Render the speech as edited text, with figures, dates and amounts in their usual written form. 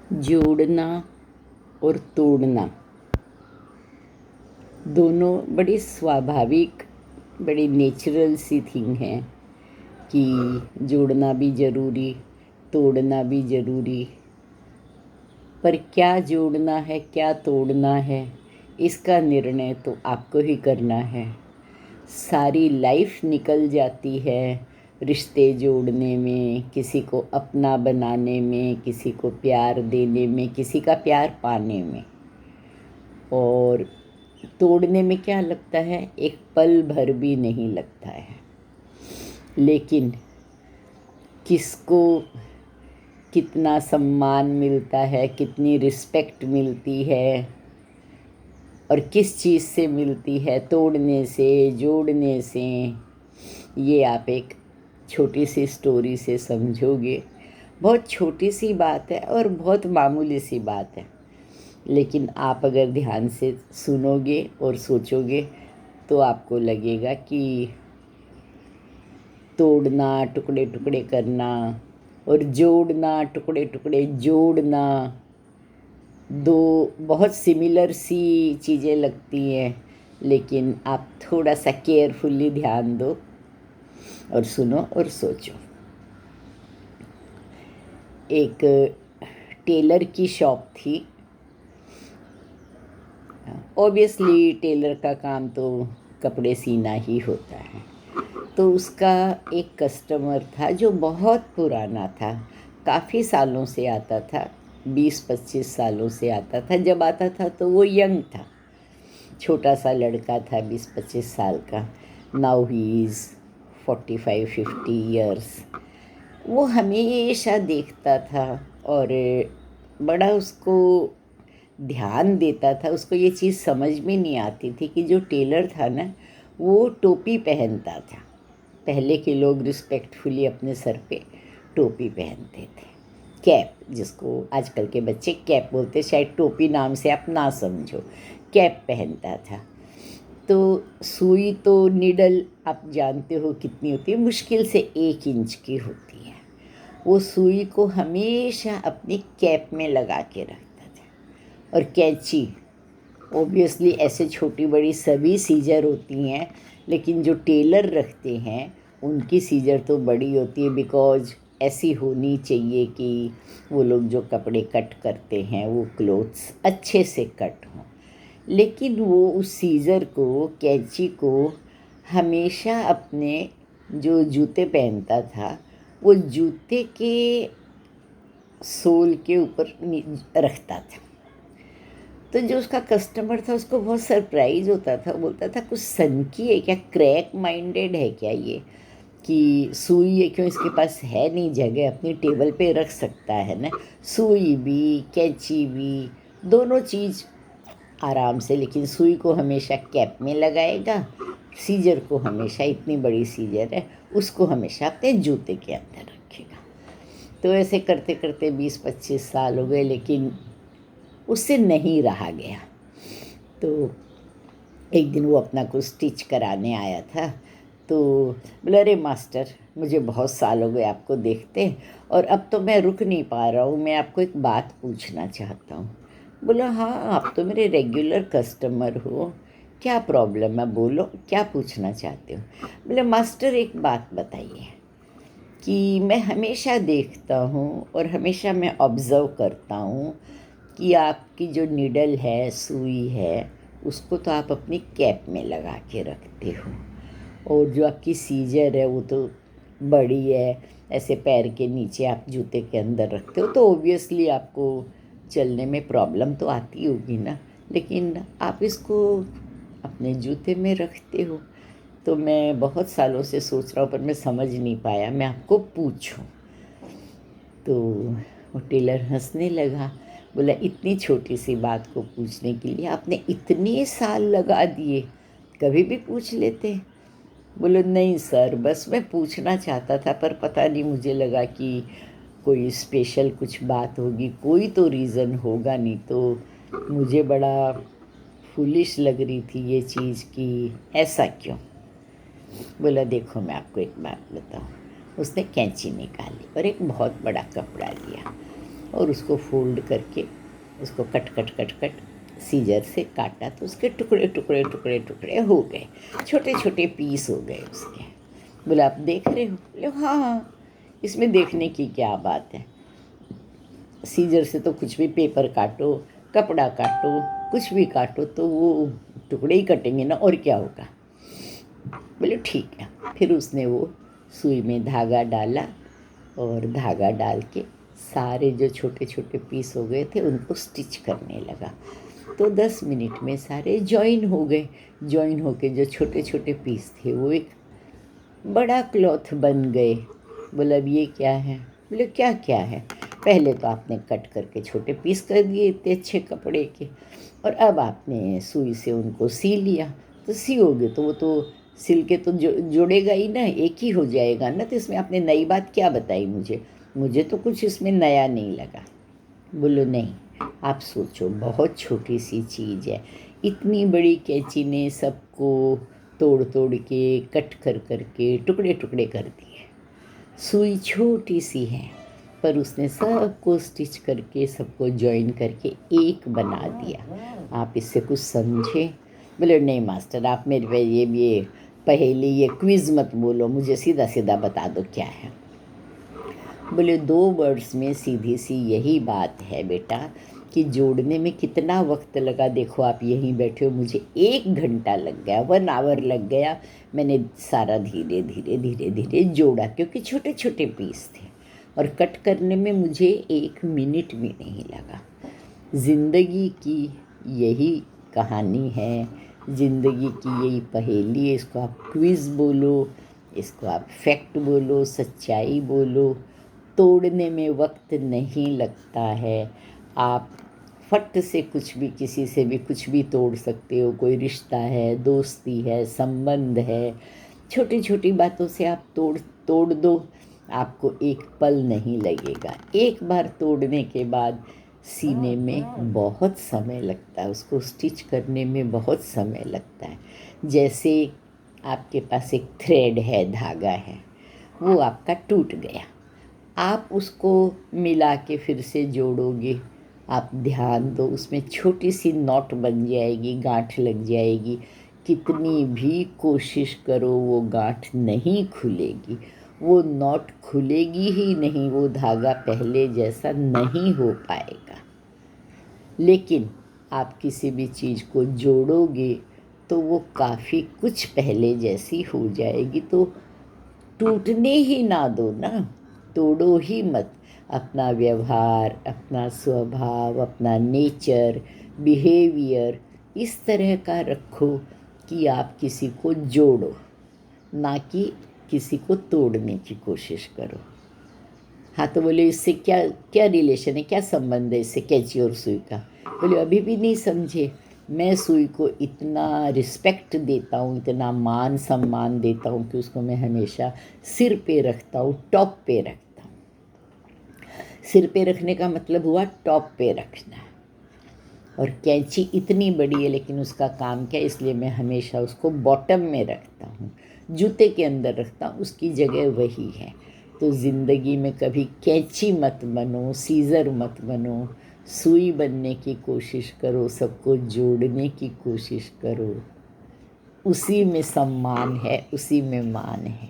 जोड़ना और तोड़ना दोनों बड़ी स्वाभाविक, बड़ी नेचुरल सी थिंग है कि जोड़ना भी ज़रूरी, तोड़ना भी ज़रूरी। पर क्या जोड़ना है, क्या तोड़ना है, इसका निर्णय तो आपको ही करना है। सारी लाइफ निकल जाती है रिश्ते जोड़ने में, किसी को अपना बनाने में, किसी को प्यार देने में, किसी का प्यार पाने में। और तोड़ने में क्या लगता है, एक पल भर भी नहीं लगता है। लेकिन किसको कितना सम्मान मिलता है, कितनी रिस्पेक्ट मिलती है और किस चीज़ से मिलती है, तोड़ने से, जोड़ने से, ये आप एक छोटी सी स्टोरी से समझोगे। बहुत छोटी सी बात है और बहुत मामूली सी बात है, लेकिन आप अगर ध्यान से सुनोगे और सोचोगे तो आपको लगेगा कि तोड़ना, टुकड़े टुकड़े करना और जोड़ना, टुकड़े टुकड़े जोड़ना, दो बहुत सिमिलर सी चीज़ें लगती हैं। लेकिन आप थोड़ा सा केयरफुली ध्यान दो और सुनो और सोचो। एक टेलर की शॉप थी। ऑब्वियसली टेलर का काम तो कपड़े सीना ही होता है। तो उसका एक कस्टमर था जो बहुत पुराना था, काफ़ी सालों से आता था, 20-25 सालों से आता था। जब आता था तो वो यंग था, छोटा सा लड़का था, 20-25 साल का। Now he is 45-50 years. वो हमेशा देखता था और बड़ा उसको ध्यान देता था। उसको ये चीज़ समझ में नहीं आती थी कि जो टेलर था ना, वो टोपी पहनता था। पहले के लोग रिस्पेक्टफुली अपने सर पे टोपी पहनते थे, कैप, जिसको आजकल के बच्चे कैप बोलते, शायद टोपी नाम से आप ना समझो। कैप पहनता था। तो सुई तो निडल आप जानते हो कितनी होती है, मुश्किल से 1 इंच की होती है। वो सुई को हमेशा अपनी कैप में लगा के रखता था। और कैंची, ओबियसली ऐसे छोटी बड़ी सभी सीजर होती हैं, लेकिन जो टेलर रखते हैं उनकी सीजर तो बड़ी होती है, बिकॉज ऐसी होनी चाहिए कि वो लोग जो कपड़े कट करते हैं वो क्लोथ्स अच्छे से कट हों। लेकिन वो उस सीज़र को, कैंची को हमेशा अपने जो जूते पहनता था, वो जूते के सोल के ऊपर रखता था। तो जो उसका कस्टमर था उसको बहुत सरप्राइज़ होता था। बोलता था कुछ सनकी है क्या, क्रैक माइंडेड है क्या ये, कि सुई है क्यों इसके पास है नहीं जगह, अपनी टेबल पे रख सकता है ना, सुई भी कैंची भी, दोनों चीज़ आराम से। लेकिन सुई को हमेशा कैप में लगाएगा, सीजर को हमेशा, इतनी बड़ी सीजर है, उसको हमेशा अपने जूते के अंदर रखेगा। तो ऐसे करते करते 20-25 साल हो गए, लेकिन उससे नहीं रहा गया। तो एक दिन वो अपना कुछ स्टिच कराने आया था। तो बोला, अरे मास्टर, मुझे बहुत साल हो गए आपको देखते, और अब तो मैं रुक नहीं पा रहा हूँ, मैं आपको एक बात पूछना चाहता हूँ। बोला, हाँ आप तो मेरे रेगुलर कस्टमर हो, क्या प्रॉब्लम है, बोलो क्या पूछना चाहते हो। बोले, मास्टर एक बात बताइए कि मैं हमेशा देखता हूँ और हमेशा मैं ऑब्ज़र्व करता हूँ कि आपकी जो निडल है, सुई है, उसको तो आप अपनी कैप में लगा के रखते हो, और जो आपकी सीजर है वो तो बड़ी है, ऐसे पैर के नीचे आप जूते के अंदर रखते हो, तो ओबियसली आपको चलने में प्रॉब्लम तो आती होगी ना, लेकिन आप इसको अपने जूते में रखते हो। तो मैं बहुत सालों से सोच रहा हूँ पर मैं समझ नहीं पाया, मैं आपको पूछूं। तो वो टेलर हंसने लगा। बोला, इतनी छोटी सी बात को पूछने के लिए आपने इतने साल लगा दिए, कभी भी पूछ लेते। बोले, नहीं सर, बस मैं पूछना चाहता था, पर पता नहीं, मुझे लगा कि कोई स्पेशल कुछ बात होगी, कोई तो रीज़न होगा, नहीं तो मुझे बड़ा फुलिश लग रही थी ये चीज़ कि ऐसा क्यों। बोला, देखो मैं आपको एक बात बताऊँ। उसने कैंची निकाली और एक बहुत बड़ा कपड़ा लिया और उसको फोल्ड करके उसको cut cut cut cut scissor से काटा तो उसके टुकड़े टुकड़े टुकड़े टुकड़े हो गए, छोटे छोटे पीस हो गए उसके। बोले आप देख रहे हो? बोले हाँ हाँ, इसमें देखने की क्या बात है, सीजर से तो कुछ भी पेपर काटो, कपड़ा काटो, कुछ भी काटो तो वो टुकड़े ही कटेंगे ना, और क्या होगा। बोले ठीक है। फिर उसने वो सुई में धागा डाला और धागा डाल के सारे जो छोटे छोटे पीस हो गए थे उनको स्टिच करने लगा। तो 10 मिनट में सारे जॉइन हो गए। जॉइन होके जो छोटे छोटे पीस थे वो एक बड़ा क्लॉथ बन गए। बोला अब ये क्या है? बोले क्या क्या है? पहले तो आपने कट करके छोटे पीस कर दिए इतने अच्छे कपड़े के, और अब आपने सुई से उनको सी लिया। तो सियोगे तो वो तो सिल के तो जोड़ेगा ही ना, एक ही हो जाएगा ना। तो इसमें आपने नई बात क्या बताई मुझे? मुझे तो कुछ इसमें नया नहीं लगा। बोलो नहीं, आप सोचो, बहुत छोटी सी चीज़ है। इतनी बड़ी कैंची ने सबको तोड़ तोड़ के कट कर करके टुकड़े टुकड़े कर दिए। सुई छोटी सी है पर उसने सबको स्टिच करके सबको जॉइन करके एक बना दिया। आप इससे कुछ समझे? बोले नहीं मास्टर, आप मेरे पे ये पहेली, ये क्विज़ मत बोलो, मुझे सीधा सीधा बता दो क्या है। बोले 2 वर्ड्स में सीधी सी यही बात है बेटा कि जोड़ने में कितना वक्त लगा। देखो आप यहीं बैठे हो, मुझे 1 घंटा लग गया, 1 आवर लग गया। मैंने सारा धीरे धीरे धीरे धीरे जोड़ा क्योंकि छोटे छोटे पीस थे, और कट करने में मुझे 1 मिनट भी नहीं लगा। ज़िंदगी की यही कहानी है, ज़िंदगी की यही पहेली है। इसको आप क्विज़ बोलो, इसको आप फैक्ट बोलो, सच्चाई बोलो। तोड़ने में वक्त नहीं लगता है। आप फट से कुछ भी, किसी से भी कुछ भी तोड़ सकते हो। कोई रिश्ता है, दोस्ती है, संबंध है, छोटी छोटी बातों से आप तोड़ तोड़ दो, आपको एक पल नहीं लगेगा। एक बार तोड़ने के बाद सीने में बहुत समय लगता है, उसको स्टिच करने में बहुत समय लगता है। जैसे आपके पास एक थ्रेड है, धागा है, वो आपका टूट गया, आप उसको मिला के फिर से जोड़ोगे। आप ध्यान दो, उसमें छोटी सी नॉट बन जाएगी, गांठ लग जाएगी। कितनी भी कोशिश करो वो गांठ नहीं खुलेगी, वो नॉट खुलेगी ही नहीं, वो धागा पहले जैसा नहीं हो पाएगा। लेकिन आप किसी भी चीज़ को जोड़ोगे तो वो काफ़ी कुछ पहले जैसी हो जाएगी। तो टूटने ही ना दो ना, तोड़ो ही मत। अपना व्यवहार, अपना स्वभाव, अपना नेचर, बिहेवियर इस तरह का रखो कि आप किसी को जोड़ो, ना कि किसी को तोड़ने की कोशिश करो। हाँ तो बोले इससे क्या क्या रिलेशन है, क्या संबंध है इससे कैंची और सुई का? बोले अभी भी नहीं समझे। मैं सुई को इतना रिस्पेक्ट देता हूँ, इतना मान सम्मान देता हूँ कि उसको मैं हमेशा सिर पे रखता हूँ, टॉप पे रखता हूँ। सिर पे रखने का मतलब हुआ टॉप पे रखना। और कैंची इतनी बड़ी है लेकिन उसका काम क्या है, इसलिए मैं हमेशा उसको बॉटम में रखता हूँ, जूते के अंदर रखता हूँ, उसकी जगह वही है। तो ज़िंदगी में कभी कैंची मत बनो, सीज़र मत बनो, सुई बनने की कोशिश करो, सबको जोड़ने की कोशिश करो। उसी में सम्मान है, उसी में मान है।